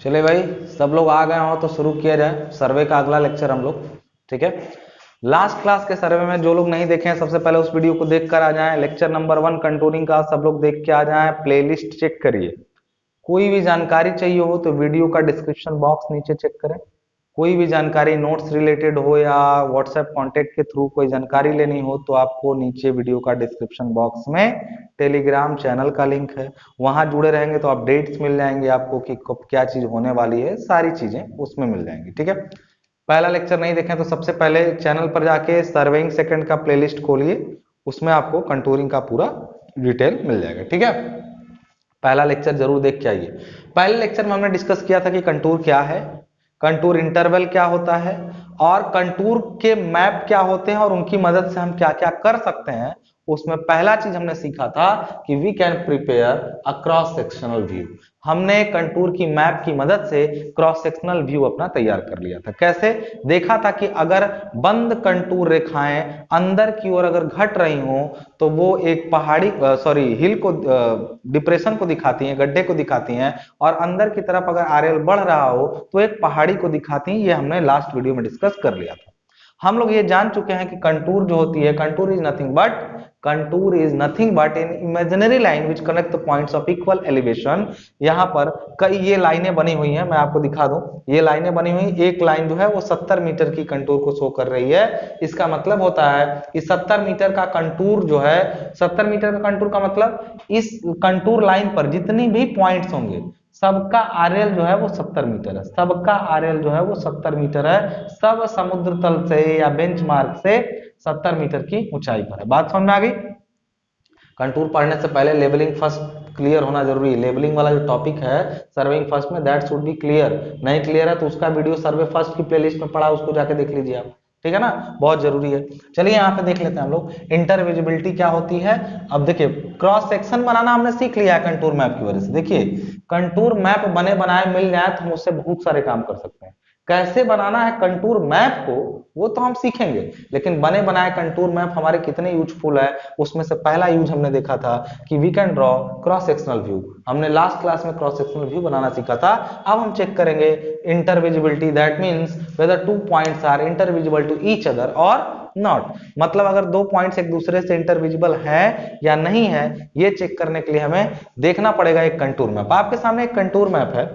चले भाई, सब लोग आ गए हो तो शुरू किया जाए सर्वे का अगला लेक्चर हम लोग। ठीक है, लास्ट क्लास के सर्वे में जो लोग नहीं देखे हैं सबसे पहले उस वीडियो को देख कर आ जाएं। लेक्चर नंबर 1 कंटूरिंग का सब लोग देख के आ जाएं, प्लेलिस्ट चेक करिए। कोई भी जानकारी चाहिए हो तो वीडियो का डिस्क्रिप्शन बॉक्स नीचे चेक करें। कोई भी जानकारी नोट्स रिलेटेड हो या व्हाट्सएप कांटेक्ट के थ्रू कोई जानकारी लेनी हो तो आपको नीचे वीडियो का डिस्क्रिप्शन बॉक्स में टेलीग्राम चैनल का लिंक है, वहां जुड़े रहेंगे तो अपडेट्स मिल जाएंगे आपको कि कब क्या चीज होने वाली है, सारी चीजें उसमें मिल जाएंगी। ठीक है, पहला लेक्चर नहीं देखें तो सबसे पहले चैनल पर जाके सर्वेइंग सेकंड का प्लेलिस्ट खोलिए, उसमें आपको कंटूरिंग का पूरा डिटेल मिल जाएगा। ठीक है, पहला लेक्चर जरूर देख के आइए। पहले लेक्चर में हमने डिस्कस किया था कि कंटूर क्या है, कंटूर इंटरवल क्या होता है और कंटूर के मैप क्या होते हैं और उनकी मदद से हम क्या क्या कर सकते हैं। उसमें पहला चीज हमने सीखा था कि we can prepare a cross sectional view. हमने कंटूर की मैप की मदद से क्रॉस सेक्शनल व्यू अपना तैयार कर लिया था। कैसे देखा था कि अगर बंद कंटूर रेखाएं अंदर की ओर अगर घट रही हो तो वो एक पहाड़ी हिल को डिप्रेशन को दिखाती हैं, गड्ढे को दिखाती हैं, और अंदर की तरफ अगर आरएल बढ़ रहा हो तो एक पहाड़ी को दिखाती हैं। ये हमने लास्ट वीडियो में डिस्कस कर लिया था। हम लोग ये जान चुके हैं कि कंटूर जो होती है, contour is nothing but an imaginary line which connect the points of equal elevation. यहाँ पर कई ये लाइनें बनी हुई हैं, मैं आपको दिखा दूं। ये लाइनें बनी हुई, एक लाइन जो है वो 70 मीटर की कंटूर को शो कर रही है। इसका मतलब होता है कि 70 मीटर का कंटूर जो है, 70 मीटर का कंटूर का मतलब इस कंटूर लाइन पर जितनी भी पॉइंट्स होंगे सबका आरएल जो है वो 70 मीटर है। सबका आरएल जो है वो 70 मीटर है। सब समुद्र तल से या बेंचमार्क से 70 मीटर की ऊंचाई पर है। बात समझ में आ गई। कंटूर पढ़ने से पहले लेवलिंग फर्स्ट क्लियर होना जरूरी है। लेवलिंग वाला जो टॉपिक है सर्वेइंग फर्स्ट में, दैट शुड बी क्लियर। नहीं क्लियर है तो उसका वीडियो सर्वे फर्स्ट की प्लेलिस्ट में पड़ा, उसको जाके देख लीजिए आप। ठीक है ना, बहुत जरूरी है। चलिए यहाँ पे देख लेते हैं हम लोग इंटरविजिबिलिटी क्या होती है। अब देखिए, क्रॉस सेक्शन बनाना हमने सीख लिया है कंटूर मैप की वजह से। देखिए, कंटूर मैप बने बनाए मिल जाए तो हम उससे बहुत सारे काम कर सकते हैं। कैसे बनाना है कंटूर मैप को वो तो हम सीखेंगे, लेकिन बने बनाए कंटूर मैप हमारे कितने यूजफुल है उसमें से पहला यूज हमने देखा था कि we can draw cross sectional view. हमने लास्ट क्लास में क्रॉस सेक्शनल व्यू बनाना सीखा था। अब हम चेक करेंगे intervisibility, that means whether two points are intervisible to each other और नॉट। मतलब अगर दो पॉइंट्स एक दूसरे से इंटरविजिबल है या नहीं है, ये चेक करने के लिए हमें देखना पड़ेगा एक कंटूर मैप। आपके सामने एक कंटूर मैप है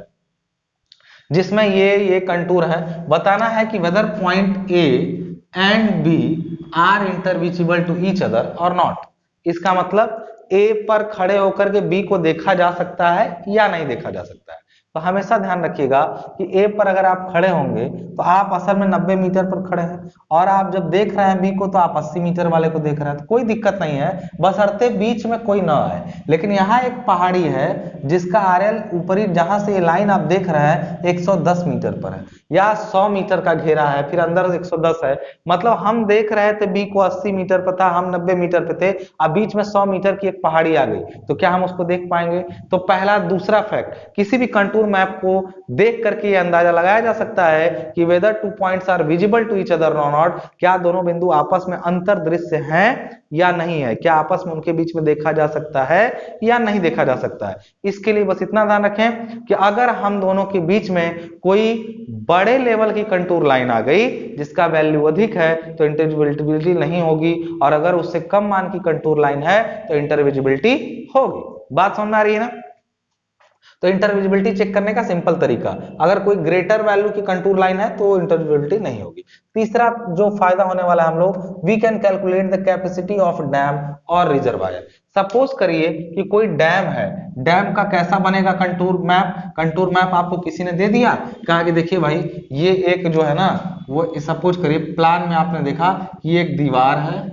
जिसमें ये कंटूर है। बताना है कि whether point A and B are intervisible to each other और नॉट। इसका मतलब ए पर खड़े होकर के बी को देखा जा सकता है या नहीं देखा जा सकता है। तो हमेशा ध्यान रखिएगा कि ए पर अगर आप खड़े होंगे तो आप असल में 90 मीटर पर खड़े हैं, और आप जब देख रहे हैं बी को तो आप 80 मीटर वाले को देख रहे हैं, तो कोई दिक्कत नहीं है, बशर्ते बीच में कोई ना आए। लेकिन यहाँ एक पहाड़ी है जिसका आरएल ऊपरी, जहां से ये लाइन आप देख रहे हैं 110 मीटर पर है, या 100 मीटर का घेरा है, फिर अंदर 110 है। मतलब हम देख रहे थे बी को 80 मीटर पर था, हम 90 मीटर पे थे, अब बीच में 100 मीटर की एक पहाड़ी आ गई तो क्या हम उसको देख पाएंगे? तो पहला दूसरा फैक्ट, किसी भी कंटूर मैप को देख करके ये अंदाजा लगाया जा सकता है कि whether two points are visible to each other और नॉट। क्या दोनों बिंदु आपस में अंतर दृश्य हैं या नहीं है, क्या आपस में उनके बीच में देखा जा सकता है या नहीं देखा जा सकता है। इसके लिए बस इतना ध्यान रखें कि अगर हम दोनों के बीच में कोई बड़े लेवल की कंटूर लाइन आ गई जिसका वैल्यू अधिक है तो इंटरविजिबिलिटी नहीं होगी, और अगर उससे कम मान की कंटूर लाइन है तो इंटरविजिबिलिटी होगी। बात समझ में आ रही है ना। तो इंटरविजिबिलिटी चेक करने का सिंपल तरीका, अगर कोई ग्रेटर वैल्यू की कंटूर लाइन है तो इंटरविजिबिलिटी नहीं होगी। तीसरा जो फायदा होने वाला है हम लोग, we can calculate the capacity of dam और रिजर्वायर। सपोज करिए कि कोई डैम है, डैम का कैसा बनेगा कंटूर मैप। कंटूर मैप आपको किसी ने दे दिया, कहा कि देखिए भाई ये एक जो है ना वो, सपोज करिए प्लान में आपने देखा कि एक दीवार है,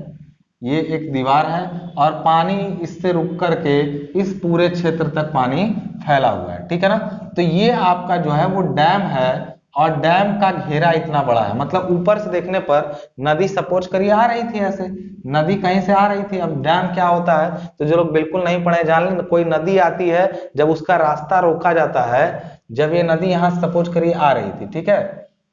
ये एक दीवार है और पानी इससे रुक करके इस पूरे क्षेत्र तक पानी फैला हुआ है। ठीक है ना, तो ये आपका जो है वो डैम है, और डैम का घेरा इतना बड़ा है। मतलब ऊपर से देखने पर नदी सपोज करिए आ रही थी, ऐसे नदी कहीं से आ रही थी। अब डैम क्या होता है तो जो लोग बिल्कुल नहीं पढ़े जान लें, कोई नदी आती है, जब उसका रास्ता रोका जाता है, जब ये नदी यहाँ सपोज करिए आ रही थी, ठीक है,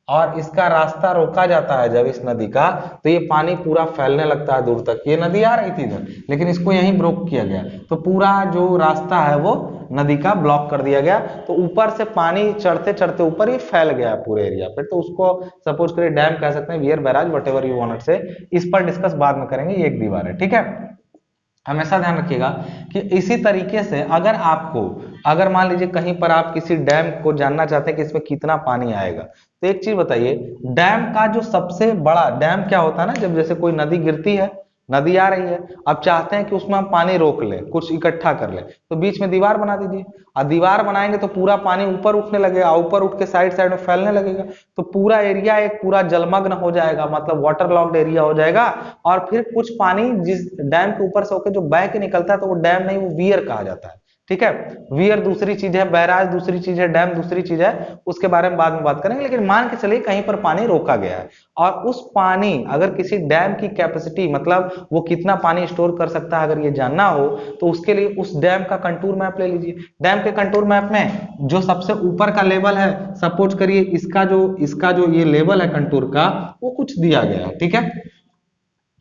और इसका रास्ता रोका जाता है जब इस नदी का, तो ये पानी पूरा फैलने लगता है दूर तक। ये नदी आ रही थी इधर, लेकिन इसको यहीं ब्लॉक किया गया, तो पूरा जो रास्ता है वो नदी का ब्लॉक कर दिया गया। तो ऊपर से पानी चढ़ते चढ़ते ऊपर ही फैल गया पूरे एरिया पे, तो उसको सपोज करिए डैम कह सकते हैं, wear barrage, what ever you want say. इस पर डिस्कस बाद में करेंगे, ये एक दीवार है, ठीक है। हमेशा ध्यान रखिएगा कि इसी तरीके से अगर मान लीजिए कहीं पर आप किसी डैम को जानना चाहते हैं कि इसमें कितना पानी आएगा, तो एक चीज बताइए, डैम का जो सबसे बड़ा डैम क्या होता है ना, जब जैसे कोई नदी गिरती है, नदी आ रही है, अब चाहते हैं कि उसमें हम पानी रोक लें, कुछ इकट्ठा कर लें, तो बीच में दीवार बना दीजिए। और दीवार बनाएंगे तो पूरा पानी ऊपर उठने लगेगा, ऊपर उठ के साइड साइड में फैलने लगेगा, तो पूरा एरिया एक पूरा जलमग्न हो जाएगा, मतलब वाटर लॉक्ड एरिया हो जाएगा। और फिर कुछ पानी जिस डैम के ऊपर से होकर जो बह के निकलता है, तो वो डैम नहीं, वो वियर कहा जाता है, ठीक है। वियर दूसरी चीज है, बैराज दूसरी चीज है, डैम दूसरी चीज है, उसके बारे में बाद में बात करेंगे। लेकिन मान के चलिए कहीं पर पानी रोका गया है, और उस पानी, अगर किसी डैम की कैपेसिटी, मतलब वो कितना पानी स्टोर कर सकता है, अगर ये जानना हो, तो उसके लिए उस डैम का कंटूर मैप ले लीजिए। डैम के कंटूर मैप में जो सबसे ऊपर का लेवल है, सपोज करिए इसका जो ये लेवल है कंटूर का, वो कुछ दिया गया है, ठीक है।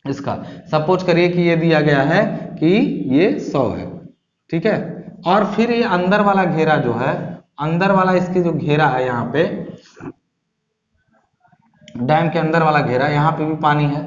इसका सपोज करिए कि ये दिया गया है कि ये 100 है, ठीक है। और फिर ये अंदर वाला घेरा जो है, अंदर वाला इसकी जो घेरा है, यहाँ पे डैम के अंदर वाला घेरा, यहाँ पे भी पानी है,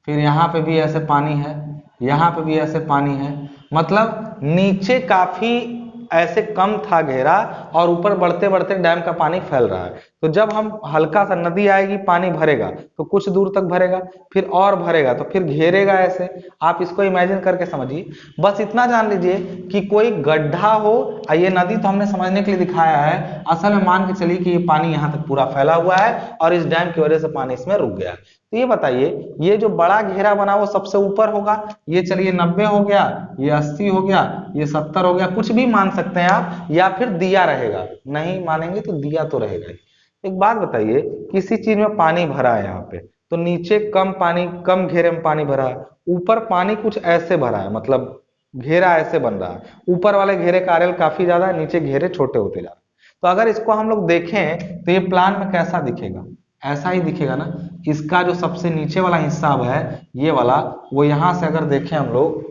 फिर यहाँ पे भी ऐसे पानी है, यहाँ पे भी ऐसे पानी है, मतलब नीचे काफी ऐसे कम था घेरा, और ऊपर बढ़ते बढ़ते डैम का पानी फैल रहा है। तो जब हम हल्का सा नदी आएगी, पानी भरेगा, तो कुछ दूर तक भरेगा, फिर और भरेगा, तो फिर घेरेगा ऐसे। आप इसको इमेजिन करके समझिए, बस इतना जान लीजिए कि कोई गड्ढा हो, ये नदी तो हमने समझने के लिए दिखाया है, असल में मान के चलिए कि ये पानी यहाँ तक पूरा फैला हुआ है, और इस डैम की वजह से पानी इसमें रुक गया। तो ये बताइए, ये जो बड़ा घेरा बना वो सबसे ऊपर होगा, ये चलिए 90 हो गया, ये 80 हो गया, ये 70 हो गया, कुछ भी मान सकते हैं आप, या फिर दिया रहेगा, नहीं मानेंगे तो दिया तो रहेगा ही। एक बात बताइए, किसी चीज में पानी भरा है यहाँ पे, तो नीचे कम पानी, कम घेरे में पानी भरा है, ऊपर पानी कुछ ऐसे भरा है, मतलब घेरा ऐसे बन रहा है, ऊपर वाले घेरे का आरएल काफी ज्यादा है, नीचे घेरे छोटे होते जा रहे हैं। तो अगर इसको हम लोग देखें तो ये प्लान में कैसा दिखेगा, ऐसा ही दिखेगा ना। इसका जो सबसे नीचे वाला हिस्सा है, ये वाला, वो यहां से अगर देखें हम लोग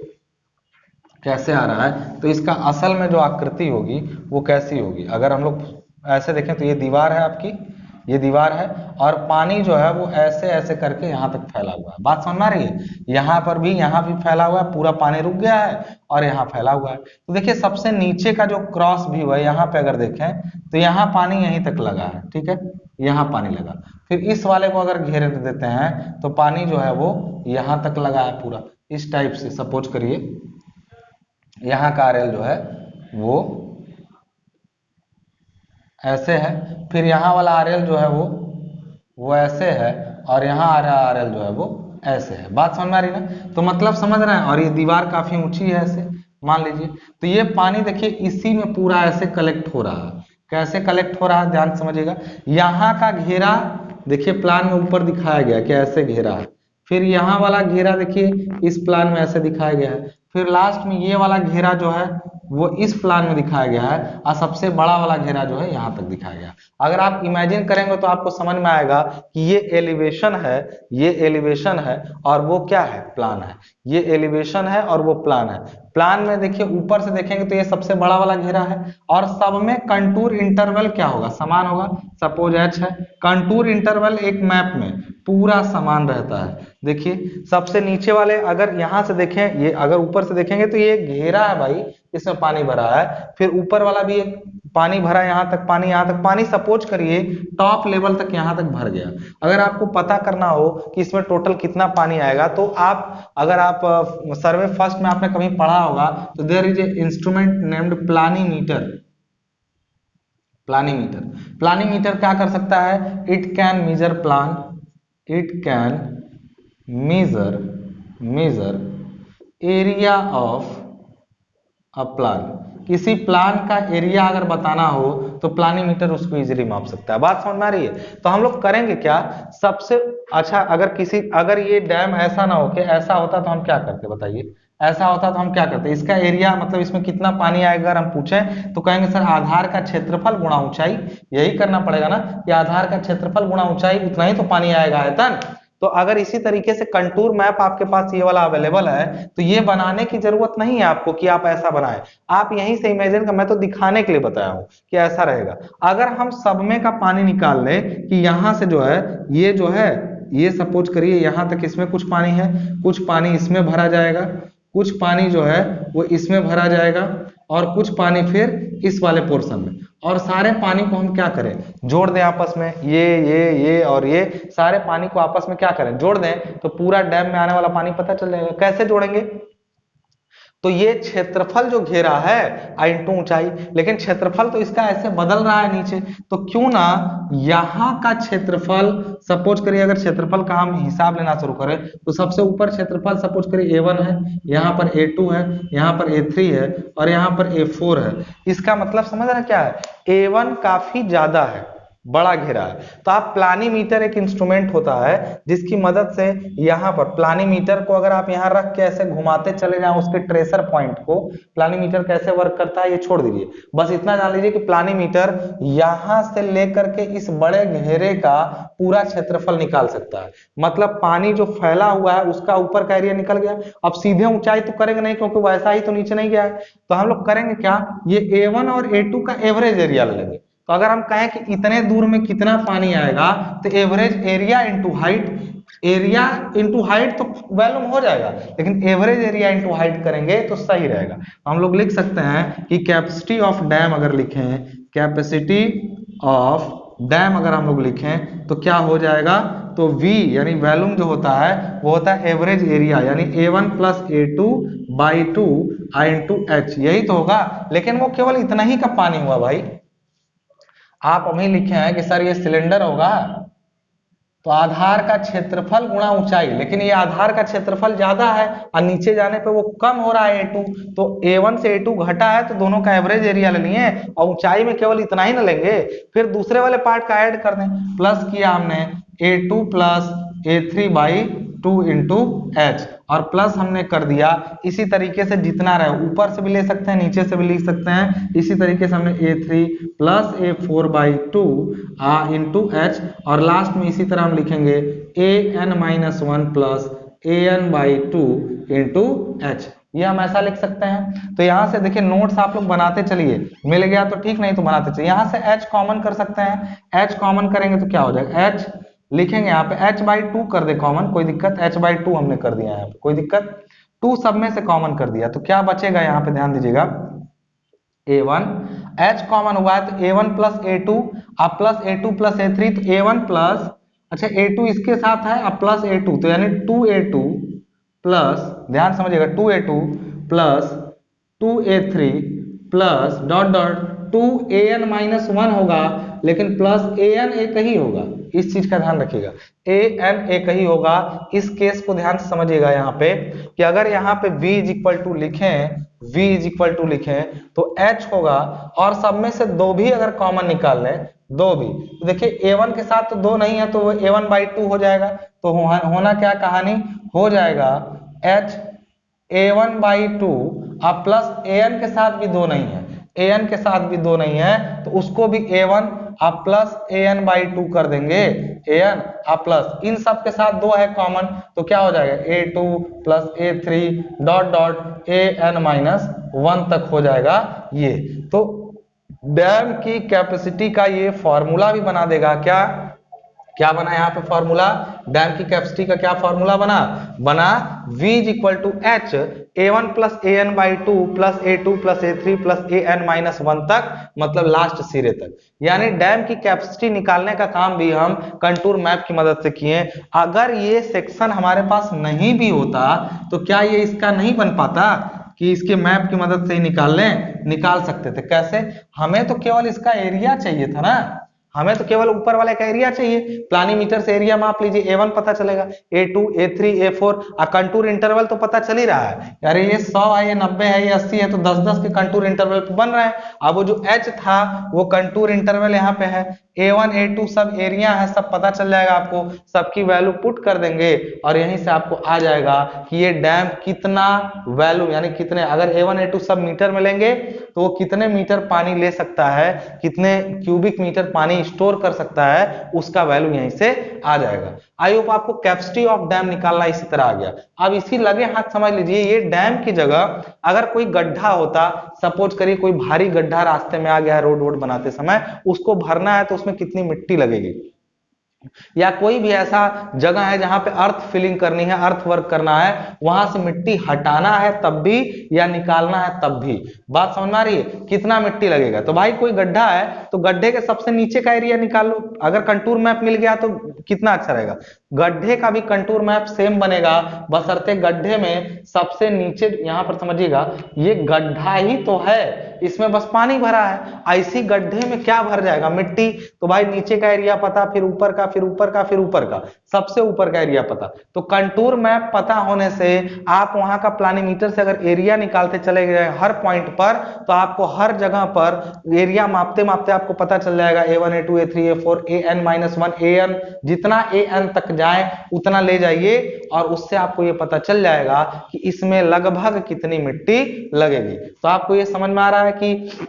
कैसे आ रहा है, तो इसका असल में जो आकृति होगी वो कैसी होगी। अगर हम लोग ऐसे देखें तो ये दीवार है आपकी, ये दीवार है, और पानी जो है वो ऐसे ऐसे करके यहाँ तक फैला हुआ है। बात समझ में आ रही है, यहाँ पर भी, यहाँ भी फैला हुआ है, पूरा पानी रुक गया है, और यहाँ फैला हुआ है। तो देखिए सबसे नीचे का जो क्रॉस व्यू है, यहाँ पे अगर देखें तो यहाँ पानी यहीं तक लगा है, ठीक है, यहाँ पानी लगा। फिर इस वाले को अगर घेरे देते हैं तो पानी जो है वो यहाँ तक लगा है पूरा, इस टाइप से। सपोज करिए यहाँ का आरएल जो है वो ऐसे है, फिर यहाँ वाला आरएल जो है वो ऐसे है, और यहाँ आ रहा आरएल जो है वो ऐसे है। बात समझ में आ रही ना, तो मतलब समझ रहे हैं। और ये दीवार काफी ऊंची है ऐसे मान लीजिए, तो ये पानी देखिए इसी में पूरा ऐसे कलेक्ट हो रहा है। कैसे कलेक्ट हो रहा है ध्यान समझिएगा, यहाँ का घेरा देखिए प्लान में ऊपर दिखाया गया कि ऐसे घेरा है, फिर यहाँ वाला घेरा देखिए इस प्लान में ऐसे दिखाया गया है, फिर लास्ट में ये वाला घेरा जो है वो इस प्लान में दिखाया गया है, और सबसे बड़ा वाला घेरा जो है यहाँ तक दिखाया गया है। अगर आप इमेजिन करेंगे तो आपको समझ में आएगा कि ये एलिवेशन है, ये एलिवेशन है, और वो क्या है, प्लान है। ये एलिवेशन है और वो प्लान है। प्लान में देखिए ऊपर से देखेंगे तो ये सबसे बड़ा वाला घेरा है, और सब में कंटूर इंटरवल क्या होगा, समान होगा। सपोज h है, कंटूर इंटरवल एक मैप में पूरा समान रहता है। देखिए सबसे नीचे वाले अगर यहां से देखें, ये अगर ऊपर से देखेंगे तो ये घेरा है भाई, इसमें पानी भरा है, फिर ऊपर वाला भी एक पानी भरा, यहाँ तक पानी, यहाँ तक पानी, सपोज करिए टॉप लेवल तक यहाँ तक भर गया। अगर आपको पता करना हो कि इसमें टोटल कितना पानी आएगा, तो आप अगर आप सर्वे फर्स्ट में आपने कभी पढ़ा होगा, तो there is a instrument named planimeter. Planimeter क्या कर सकता है, it can measure plan, it can measure area of a plan. किसी प्लान का एरिया अगर बताना हो तो प्लानीमीटर उसको इजीली माप सकता है। बात समझ में आ रही है। तो हम लोग करेंगे क्या, सबसे अच्छा, अगर ये डैम ऐसा ना हो कि ऐसा होता तो हम क्या करते बताइए, ऐसा होता तो हम क्या करते, इसका एरिया मतलब इसमें कितना पानी आएगा अगर हम पूछें तो कहेंगे सर आधार का क्षेत्रफल गुणा ऊंचाई, यही करना पड़ेगा ना कि आधार का क्षेत्रफल गुणा ऊंचाई, उतना ही तो पानी आएगा आयतन। तो अगर इसी तरीके से कंटूर मैप आपके पास ये वाला अवेलेबल है तो ये बनाने की जरूरत नहीं है आपको कि आप ऐसा बनाएं, आप यहीं से इमेजिन कर, मैं तो दिखाने के लिए बताया हूं कि ऐसा रहेगा। अगर हम सब में का पानी निकाल ले कि यहां से जो है ये जो है ये सपोज करिए यहां तक इसमें कुछ पानी है, कुछ पानी इसमें भरा जाएगा, कुछ पानी जो है वो इसमें भरा जाएगा और कुछ पानी फिर इस वाले पोर्शन में, और सारे पानी को हम क्या करें जोड़ दें आपस में, ये और ये सारे पानी को आपस में क्या करें जोड़ दें, तो पूरा डैम में आने वाला पानी पता चल जाएगा। कैसे जोड़ेंगे, तो ये क्षेत्रफल जो घेरा है आई इंटू ऊंचाई, लेकिन क्षेत्रफल तो इसका ऐसे बदल रहा है नीचे, तो क्यों ना यहाँ का क्षेत्रफल सपोज करिए, अगर क्षेत्रफल का हम हिसाब लेना शुरू करें तो सबसे ऊपर क्षेत्रफल सपोज करिए A1 है, यहाँ पर A2 है, यहाँ पर A3 है और यहाँ पर A4 है। इसका मतलब समझ रहे क्या है, A1 काफी ज्यादा है, बड़ा घेरा है। तो आप प्लानीमीटर एक इंस्ट्रूमेंट होता है जिसकी मदद से यहाँ पर प्लानीमीटर को अगर आप यहाँ रख के ऐसे घुमाते चले जाएं उसके ट्रेसर पॉइंट को, प्लानीमीटर कैसे वर्क करता है ये छोड़ दीजिए, बस इतना जान लीजिए कि प्लानीमीटर यहाँ से लेकर के इस बड़े घेरे का पूरा क्षेत्रफल निकाल सकता है। मतलब पानी जो फैला हुआ है उसका ऊपर का एरिया निकल गया। अब सीधे ऊंचाई तो करेंगे नहीं क्योंकि वैसा ही तो नीचे नहीं गया है, तो हम लोग करेंगे क्या, ये A1 और A2 का एवरेज एरिया ले लेंगे। तो अगर हम कहें कि इतने दूर में कितना पानी आएगा तो average area into height, area into height तो वैल्यूम हो जाएगा, लेकिन एवरेज एरिया इंटू हाइट करेंगे तो सही रहेगा। हम लोग लिख सकते हैं कि कैपेसिटी ऑफ डैम अगर लिखें, कैपेसिटी ऑफ डैम अगर हम लोग लिखें तो क्या हो जाएगा, तो V यानी वैल्यूम जो होता है वो होता है एवरेज एरिया यानी A1 plus A2 by 2 I into H, यही तो होगा। लेकिन वो केवल इतना ही का पानी हुआ भाई, आप अभी लिखे हैं कि सर ये सिलेंडर होगा तो आधार का क्षेत्रफल गुणा ऊंचाई, लेकिन ये आधार का क्षेत्रफल ज्यादा है और नीचे जाने पे वो कम हो रहा है A2, तो A1 से A2 घटा है तो दोनों का एवरेज एरिया ले लिए और ऊंचाई में केवल इतना ही ना लेंगे, फिर दूसरे वाले पार्ट का ऐड कर दें, प्लस किया हमने A2 plus A3 by 2 into H और प्लस हमने कर दिया। इसी तरीके से जितना रहे ऊपर से भी ले सकते हैं नीचे से भी लिख सकते हैं, इसी तरीके से हमने A3 plus A4 by 2 into H और लास्ट में इसी तरह हम लिखेंगे AN-1 plus AN by 2 into H, ये हम ऐसा लिख सकते हैं। तो यहाँ से देखिए नोट्स आप लोग बनाते चलिए, मिल गया तो ठीक, नहीं तो बनाते चलिए। यहाँ से H कॉमन कर सकते हैं, H कॉमन करेंगे तो क्या हो जाएगा, H लिखेंगे यहाँ पे H बाई 2 कर दे कॉमन, कोई दिक्कत, H बाई 2 हमने कर दिया यहाँ पे, कोई दिक्कत, 2 सब में से कॉमन कर दिया तो क्या बचेगा यहाँ पे ध्यान दीजिएगा, A1 H कॉमन हुआ है तो A1 प्लस A2 अब प्लस A2 प्लस A3 तो A1 प्लस, अच्छा A2 इसके साथ है अब प्लस A2 तो यानी 2A2 प्लस, ध्यान समझिएगा 2A2 plus 2A3 plus dot dot 2AN-1 होगा, लेकिन प्लस AN एक ही होगा, इस चीज का ध्यान रखिएगा, AN एक ही होगा। इस केस को ध्यान से समझिएगा यहाँ पे कि अगर यहाँ पे V इज इक्वल टू लिखें, V इज इक्वल टू लिखें तो H होगा और सब में से 2 भी अगर कॉमन निकाल लें, 2 भी, तो देखिए A1 के साथ तो 2 नहीं है तो वो A1 बाई 2 हो जाएगा, तो होना क्या कहानी हो जाएगा H A1 बाई 2 अब प्लस AN के साथ भी 2 नहीं है, AN के साथ भी 2 नहीं है तो उसको भी A1 आप प्लस AN बाई 2 कर देंगे, AN आप प्लस इन सब के साथ 2 है कॉमन तो क्या हो जाएगा A2 plus A3 dot dot AN-1 तक हो जाएगा। ये तो डैम की कैपेसिटी का ये फॉर्मूला भी बना देगा, क्या बना यहाँ पे फॉर्मूला, डैम की कैपेसिटी का क्या फॉर्मूला बना V is equal to H A1 plus AN by 2 plus A2 plus A3 plus AN-1 तक, मतलब लास्ट सिरे तक। यानी डैम की कैपेसिटी निकालने का काम भी हम कंटूर मैप की मदद से किए। अगर ये सेक्शन हमारे पास नहीं भी होता तो क्या ये इसका नहीं बन पाता कि इसके मैप की मदद से ही निकाल सकते थे। कैसे, हमें तो केवल इसका एरिया चाहिए था ना, हमें तो केवल ऊपर वाले का एरिया चाहिए, प्लानीमीटर से एरिया माप लीजिए, A1 पता चलेगा, A2 A3 A4, contour interval तो पता चल ही रहा है यार, ये 100 है, ये 90 है, ये 80 है, तो 10-10 के कंटूर इंटरवल पे बन रहा है। अब वो जो H था वो कंटूर इंटरवल यहाँ पे है, A1 A2 सब एरिया है, सब पता चल जाएगा आपको, सबकी वैल्यू पुट कर देंगे और यहीं से आपको आ जाएगा कि ये डैम कितना वैल्यू यानी कितने, अगर A1 A2 सब मीटर में लेंगे तो वो कितने मीटर पानी ले सकता है, कितने क्यूबिक मीटर पानी स्टोर कर सकता है, उसका वैल्यू यहीं से आ जाएगा। आई होप आपको कैपेसिटी ऑफ डैम निकालना इसी तरह आ गया। अब इसी लगे हाथ समझ लीजिए, ये डैम की जगह अगर कोई गड्ढा होता, सपोज करिए कोई भारी गड्ढा रास्ते में आ गया है रोड वोड बनाते समय, उसको भरना है तो उसमें कितनी मिट्टी लगेगी, या कोई भी ऐसा जगह है जहां पे अर्थ फिलिंग करनी है, अर्थ वर्क करना है, वहां से मिट्टी हटाना है तब भी या निकालना है तब भी, बात समझ में आ रही है, कितना मिट्टी लगेगा। तो भाई कोई गड्ढा है तो गड्ढे के सबसे नीचे का एरिया निकाल लो, अगर कंटूर मैप मिल गया तो कितना अच्छा रहेगा, गड्ढे का भी कंटूर मैप सेम बनेगा, बशर्ते गड्ढे में सबसे नीचे, यहां पर समझिएगा ये गड्ढा ही तो है, इसमें बस पानी भरा है, ऐसी गड्ढे में क्या भर जाएगा, मिट्टी। तो भाई नीचे का एरिया पता, फिर ऊपर का, फिर ऊपर का, फिर ऊपर का, सबसे ऊपर का एरिया पता। तो कंटूर मैप पता होने से आप वहां का प्लानीमीटर से अगर एरिया निकालते चले गए हर पॉइंट पर, तो आपको हर जगह पर एरिया मापते मापते आपको पता चल जाएगा, A1 A2 A3 A4 AN-1 AN, जितना AN तक जाए उतना ले जाइए और उससे आपको ये पता चल जाएगा कि इसमें लगभग कितनी मिट्टी लगेगी। तो आपको ये समझ में आ रहा है कि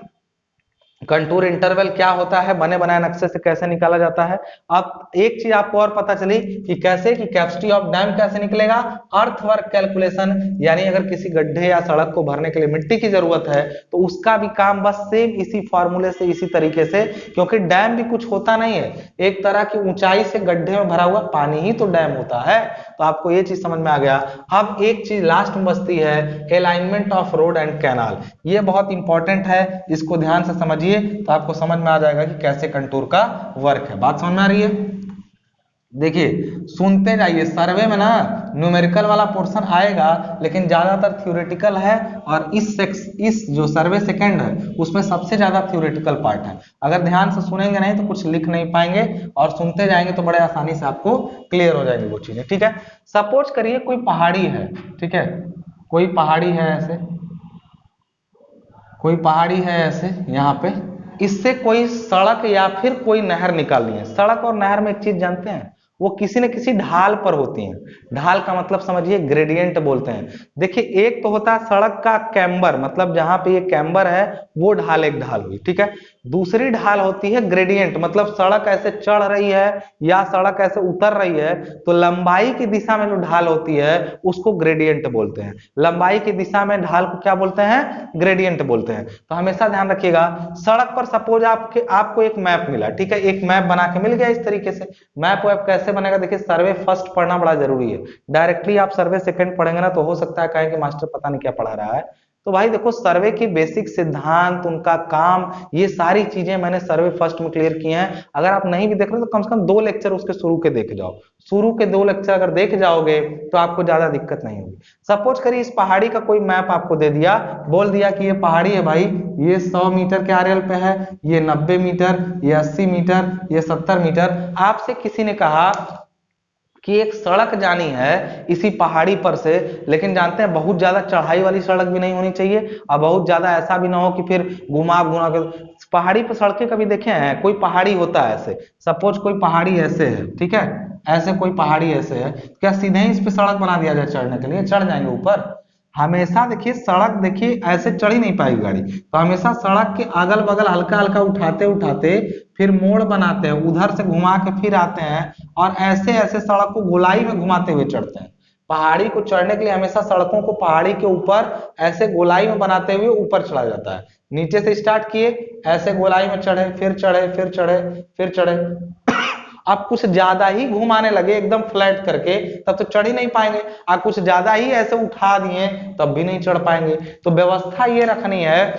कंटूर इंटरवल क्या होता है, बने बनाए नक्शे से कैसे निकाला जाता है। अब एक चीज आपको और पता चली कि कैसे, कि कैपेसिटी ऑफ डैम कैसे निकलेगा, अर्थवर्क कैलकुलेशन, यानी अगर किसी गड्ढे या सड़क को भरने के लिए मिट्टी की जरूरत है तो उसका भी काम बस सेम इसी फॉर्मूले से, इसी तरीके से, क्योंकि डैम भी कुछ होता नहीं है, एक तरह की ऊंचाई से गड्ढे में भरा हुआ पानी ही तो डैम होता है। तो आपको ये चीज समझ में आ गया। अब एक चीज लास्ट में बचती है, alignment of road and canal, ये बहुत इंपॉर्टेंट है, इसको ध्यान से समझिए तो आपको समझ में आ जाएगा कि कैसे कंटूर का वर्क है। बात समझ में आ रही है? देखिए सुनते जाइए, सर्वे में ना न्यूमेरिकल वाला पोर्शन आएगा लेकिन ज्यादातर थ्योरेटिकल है, और इस जो सर्वे सेकंड है उसमें सबसे ज्यादा थ्योरेटिकल पार्ट है। अगर ध्यान से सुनेंगे नहीं तो कुछ लिख नहीं पाएंगे, और सुनते जाएंगे तो बड़े आसानी से आपको क्लियर हो जाएंगी वो चीजें, ठीक है। सपोज करिए कोई पहाड़ी है, ठीक है, कोई पहाड़ी है ऐसे, कोई पहाड़ी है ऐसे यहाँ पे, इससे कोई सड़क या फिर कोई नहर निकालनी है। सड़क और नहर में एक चीज जानते हैं, वो किसी न किसी ढाल पर होती हैं। ढाल का मतलब समझिए ग्रेडियंट बोलते हैं। देखिए एक तो होता है सड़क का कैम्बर, मतलब जहां पे ये कैम्बर है वो ढाल एक ढाल हुई, ठीक है। दूसरी ढाल होती है ग्रेडियंट, मतलब सड़क ऐसे चढ़ रही है या सड़क ऐसे उतर रही है तो लंबाई की दिशा में जो ढाल होती है उसको ग्रेडियंट बोलते हैं। लंबाई की दिशा में ढाल को क्या बोलते हैं? ग्रेडियंट बोलते हैं। तो हमेशा ध्यान रखिएगा, सड़क पर सपोज आपको एक मैप मिला, ठीक है, एक मैप बना के मिल गया इस तरीके से। मैप वैप कैसे बनेगा? देखिए सर्वे फर्स्ट पढ़ना बड़ा जरूरी है, डायरेक्टली आप सर्वे सेकंड पढ़ेंगे ना तो हो सकता है कहें कि मास्टर पता नहीं क्या पढ़ा रहा है। तो भाई देखो सर्वे की बेसिक सिद्धांत, उनका काम, ये सारी चीजें मैंने सर्वे फर्स्ट में क्लियर की हैं। अगर आप नहीं भी देख रहे तो कम से कम 2 लेक्चर उसके शुरू के देख जाओ, शुरू के 2 लेक्चर अगर देख जाओगे तो आपको ज्यादा दिक्कत नहीं होगी। सपोज करिए इस पहाड़ी का कोई मैप आपको दे दिया, बोल दिया कि ये पहाड़ी है भाई, ये 100 मीटर के आरएल पे है, ये 90 मीटर, ये 80 मीटर, ये 70 मीटर। आपसे किसी ने कहा कि एक सड़क जानी है इसी पहाड़ी पर से, लेकिन जानते हैं बहुत ज्यादा चढ़ाई वाली सड़क भी नहीं होनी चाहिए और बहुत ज्यादा ऐसा भी ना हो कि फिर घुमा घुमा कर। पहाड़ी पर सड़कें कभी देखे हैं? कोई पहाड़ी होता है ऐसे, सपोज कोई पहाड़ी ऐसे है, ठीक है, ऐसे कोई पहाड़ी ऐसे है, क्या सीधे ही इस पे सड़क बना दिया जाए चढ़ने के लिए? चढ़ जाएंगे ऊपर? हमेशा देखिए सड़क, देखिए ऐसे चढ़ ही नहीं पाएगी गाड़ी, तो हमेशा सड़क के अगल बगल हल्का हल्का उठाते उठाते फिर मोड़ बनाते हैं, उधर से घुमा के फिर आते हैं और ऐसे ऐसे सड़क को गोलाई में घुमाते हुए चढ़ते हैं। पहाड़ी को चढ़ने के लिए हमेशा सड़कों को पहाड़ी के ऊपर ऐसे गोलाई में बनाते हुए ऊपर चढ़ा जाता है। नीचे से स्टार्ट किए, ऐसे गोलाई में चढ़े, फिर चढ़े, फिर चढ़े, फिर चढ़े। आप कुछ ज्यादा ही घुमाने लगे एकदम फ्लैट करके तब तो चढ़ ही नहीं पाएंगे, आप कुछ ज्यादा ही ऐसे उठा दिए तब भी नहीं चढ़ पाएंगे। तो व्यवस्था ये रखनी है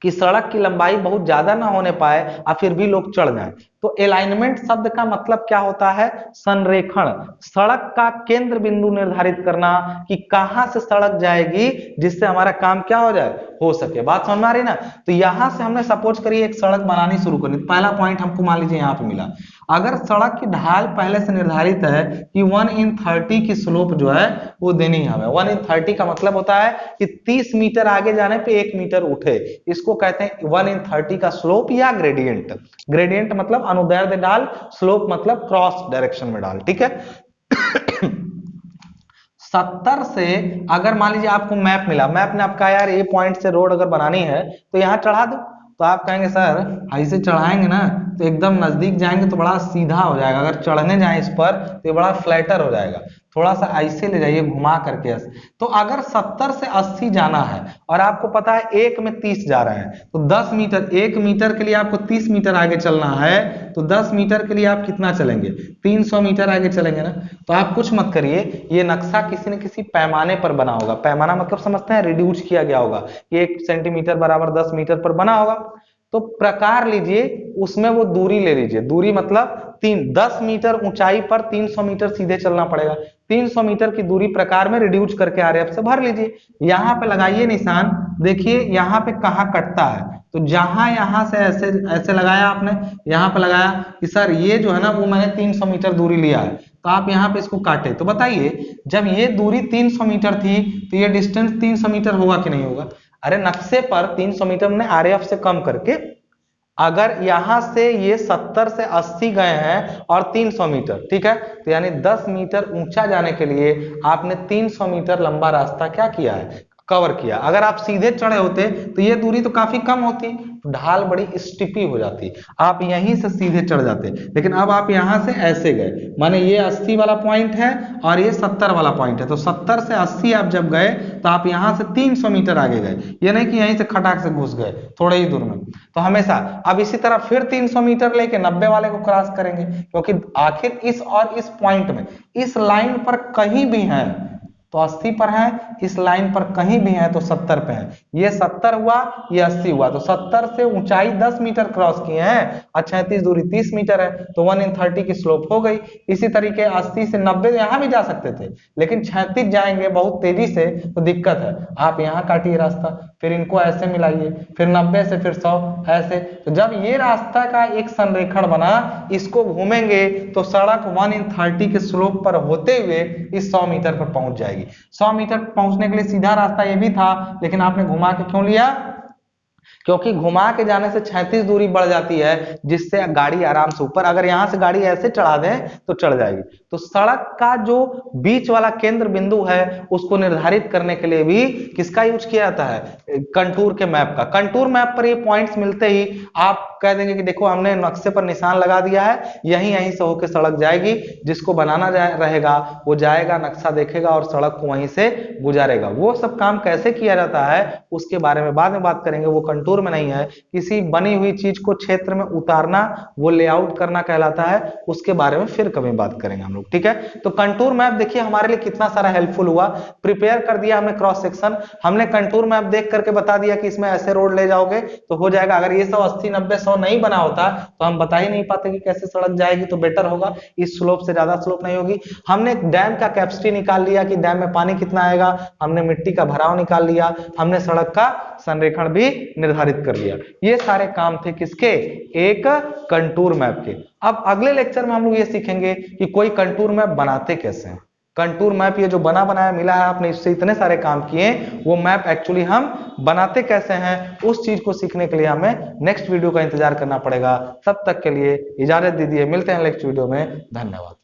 कि सड़क की लंबाई बहुत ज्यादा ना होने पाए और फिर भी लोग चढ़ जाएं। तो अलाइनमेंट शब्द का मतलब क्या होता है? संरेखण, सड़क का केंद्र बिंदु निर्धारित करना कि कहां से सड़क जाएगी जिससे हमारा काम क्या हो जाए, हो सके। बात समझ में आ रही ना? तो यहां से हमने सपोज करिए एक सड़क बनानी शुरू करनी, पहला पॉइंट हमको मान लीजिए यहाँ पे मिला। अगर सड़क की ढाल पहले से निर्धारित है कि 1/30 की स्लोप जो है वो देनी है हमें। 1/30 का मतलब होता है कि 30 मीटर आगे जाने पे 1 मीटर उठे, इसको कहते हैं 1/30 का स्लोप या ग्रेडियंट। ग्रेडियंट मतलब अनुदैर्ध्य ढाल, स्लोप मतलब क्रॉस डायरेक्शन में ढाल, ठीक है। 70 से अगर मान लीजिए आपको मैप मिला, मैप ने आपका यार ये पॉइंट से रोड अगर बनानी है तो यहाँ चढ़ा दो, तो आप कहेंगे सर ऐसे चढ़ाएंगे ना तो एकदम नजदीक जाएंगे तो बड़ा सीधा हो जाएगा, अगर चढ़ने जाए इस पर तो ये बड़ा फ्लैटर हो जाएगा, थोड़ा सा ऐसे ले जाइए घुमा करके ऐसे। तो अगर 70 से 80 जाना है और आपको पता है 1 में 30 जा रहे हैं, तो 10 मीटर, 1 मीटर के लिए आपको 30 मीटर आगे चलना है, तो 10 मीटर के लिए आप कितना चलेंगे? 300 मीटर आगे चलेंगे ना। तो आप कुछ मत करिए, ये नक्शा किसी न किसी पैमाने पर बना होगा। पैमाना मतलब समझते हैं, रिड्यूस किया गया होगा, 1 सेंटीमीटर बराबर 10 मीटर पर बना होगा। तो प्रकार लीजिए, उसमें वो दूरी ले लीजिए, दूरी मतलब 10 मीटर ऊंचाई पर 300 मीटर सीधे चलना पड़ेगा। 300 मीटर की दूरी प्रकार में रिड्यूस करके आरएफ से भर लीजिए। यहाँ पे लगाइए निशान, देखिए यहाँ पे कहाँ कटता है, तो जहां यहाँ से ऐसे ऐसे लगाया आपने, यहाँ पे लगाया कि सर ये जो है ना वो मैंने 300 मीटर दूरी लिया है, तो आप यहाँ पे इसको काटे। तो बताइए जब ये दूरी 300 मीटर थी तो ये डिस्टेंस 300 मीटर होगा कि नहीं होगा? अरे नक्शे पर 300 मीटर ने आरएफ से कम करके, अगर यहां से ये 70 से 80 गए हैं और 300 मीटर, ठीक है, तो यानी 10 मीटर ऊंचा जाने के लिए आपने 300 मीटर लंबा रास्ता क्या किया है, कवर किया। अगर आप सीधे चढ़े होते तो ये दूरी तो काफी कम होती, ढाल बड़ी स्टिपी हो जाती, आप यहीं से सीधे चढ़ जाते। लेकिन अब आप यहां से ऐसे गए, माने ये 80 वाला पॉइंट है और ये 70 वाला पॉइंट है, तो 70 से 80 आप जब गए तो आप यहां से 300 मीटर आगे गए, ये नहीं कि यहीं से खटाक से घुस गए थोड़े ही दूर में। तो हमेशा अब इसी तरह फिर 300 मीटर लेके 90 वाले को क्रॉस करेंगे, क्योंकि आखिर इस और इस पॉइंट में, इस लाइन पर कहीं भी है तो 80 पर है, इस लाइन पर कहीं भी है तो 70 पे है। ये 70 हुआ, ये 80 हुआ, तो 70 से ऊंचाई 10 मीटर क्रॉस किए हैं और 36 दूरी 30 मीटर है, तो 1/30 की स्लोप हो गई। इसी तरीके 80 से 90 यहां भी जा सकते थे, लेकिन 36 जाएंगे बहुत तेजी से तो दिक्कत है, आप यहाँ काटिए रास्ता, फिर इनको ऐसे मिलाइए, फिर 90 से फिर 100 ऐसे। तो जब ये रास्ता का एक संरेखण बना, इसको घूमेंगे तो सड़क 1/30 के स्लोप पर होते हुए इस 100 मीटर पर पहुंच जाएगी। 100 मीटर पहुंचने के लिए सीधा रास्ता ये भी था, लेकिन आपने घुमा के क्यों लिया? क्योंकि घुमा के जाने से 36 दूरी बढ़ जाती है, जिससे गाड़ी आराम से ऊपर, अगर यहां से गाड़ी ऐसे चढ़ा दें तो चढ़ जाएगी। तो सड़क का जो बीच वाला केंद्र बिंदु है उसको निर्धारित करने के लिए भी किसका यूज किया जाता है? कंटूर के मैप का। कंटूर मैप पर ये पॉइंट्स मिलते ही आप कह देंगे कि देखो हमने नक्शे पर निशान लगा दिया है, यहीं यहीं से होकर सड़क जाएगी, जिसको बनाना रहेगा वो जाएगा, नक्शा देखेगा और सड़क को वहीं से गुजारेगा। वो सब काम कैसे किया जाता है उसके बारे में बाद में बात करेंगे, वो कंटूर में नहीं है। किसी बनी हुई चीज को क्षेत्र में उतारना वो लेआउट करना कहलाता है, उसके बारे में फिर कभी बात करेंगे हम लोग, ठीक है। तो कंटूर मैप देखिए हमारे लिए कितना सारा हेल्पफुल हुआ, प्रिपेयर कर दिया हमने क्रॉस सेक्शन, हमने कंटूर मैप देख करके बता दिया कि इसमें ऐसे रोड ले जाओगे तो हो जाएगा। अगर ये सब 80 90 100 नहीं बना होता तो हम बता ही नहीं पाते कि कैसे सड़क जाएगी, तो बेटर होगा इस स्लोप से ज्यादा स्लोप नहीं होगी। हमने डैम का कैपेसिटी निकाल लिया कि डैम में पानी कितना आएगा, हमने मिट्टी का भराव निकाल लिया, हमने सड़क का संरेखण भी निर्धारित कर लिया। ये सारे काम थे किसके? एक कंटूर मैप के। अब अगले लेक्चर में हम लोग ये सीखेंगे कि कोई कंटूर मैप बनाते कैसे हैं। कंटूर मैप ये जो बना बनाया मिला है आपने, इससे इतने सारे काम किए, वो मैप एक्चुअली हम बनाते कैसे हैं, उस चीज को सीखने के लिए हमें नेक्स्ट वीडियो का इंतजार करना पड़ेगा। तब तक के लिए इजाजत दीजिए, मिलते हैं नेक्स्ट वीडियो में। धन्यवाद।